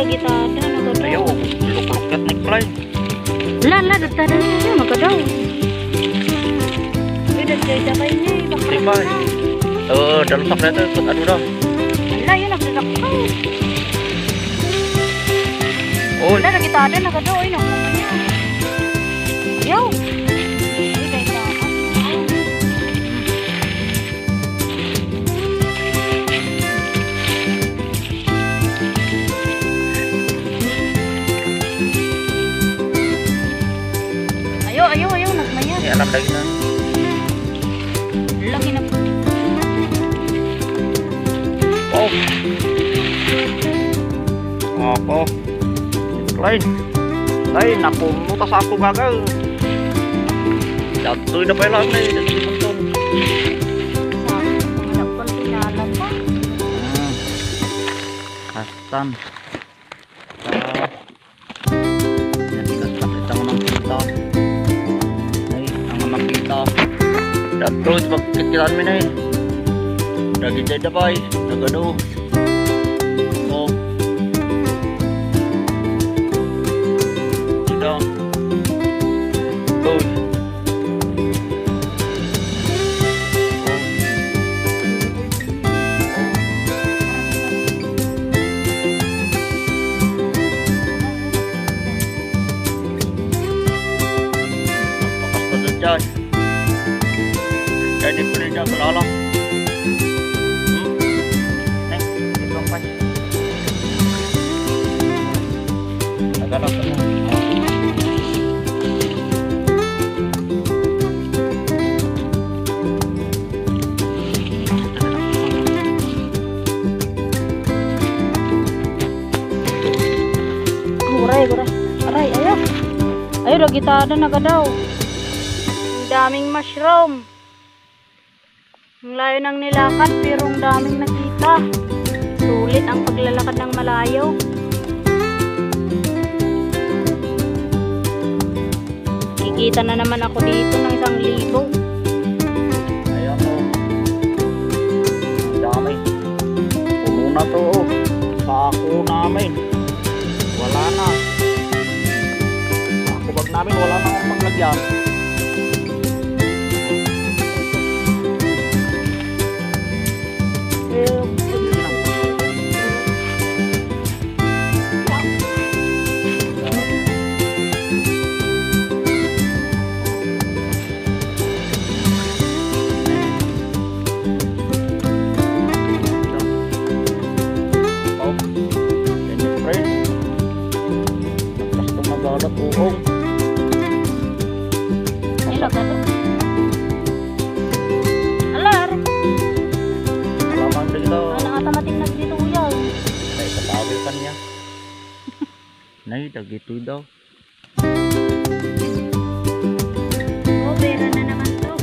gitada nagadaw. Ayaw, luk-lukat ni Klay. La, gitada niya nagadaw. Dagdag kay niya, Tibay. Dalusak na ito, ikut ano daw. Ala, yun nagdadakaw. Oh, Wala, nagitada nagadaw. Ay, nakuha niya. Ayaw. Ayaw, nagmaya. ini alam lagi na. Lagi na. Oh. Ako. Klay. Klay, napuno tas ako gagal. Jatuh na pa lang na yun. Hanap ko tinalan pa. Hasan. Terus pagkikilan mo na eh. Lagi dyan pa eh. Nagano. Oh. Ito. Terus. Pakas pa doon dyan. Jadi peninjau kelolong. Nih, itu pas. Agak lama. Guray. Aray, ayo. Ayo, udah kita ada nagadaw. Daming mushroom. Ang layo ng nilakad pero ang daming nakita. Sulit ang paglalakad ng malayo. Kikita na naman ako dito ng 1,000. Ayan o. Ang dami. Puno na to o. Sako namin. Wala na. Sako bag namin wala na akong paglagyan. Uong. Alar. Alaman dito. Nakatamating na dito uyaw. Ay, katawil kan niya. Nay, dagito daw. Oh, pera na naman to.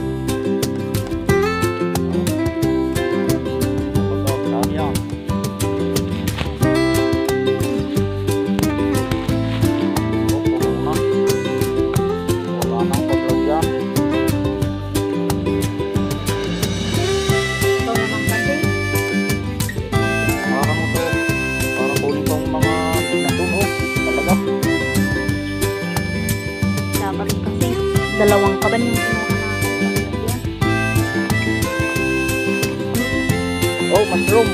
Dalawang kaban yung kinuha natin. Oh, mushroom.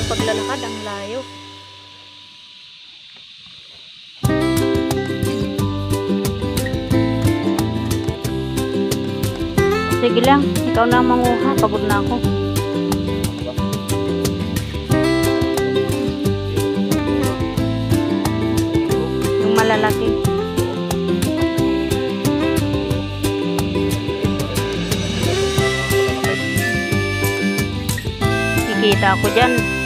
Paglalakad ang layo. Sige lang, ikaw na manguha, pagod na ako. Yung malalaki. Kikita ako dyan.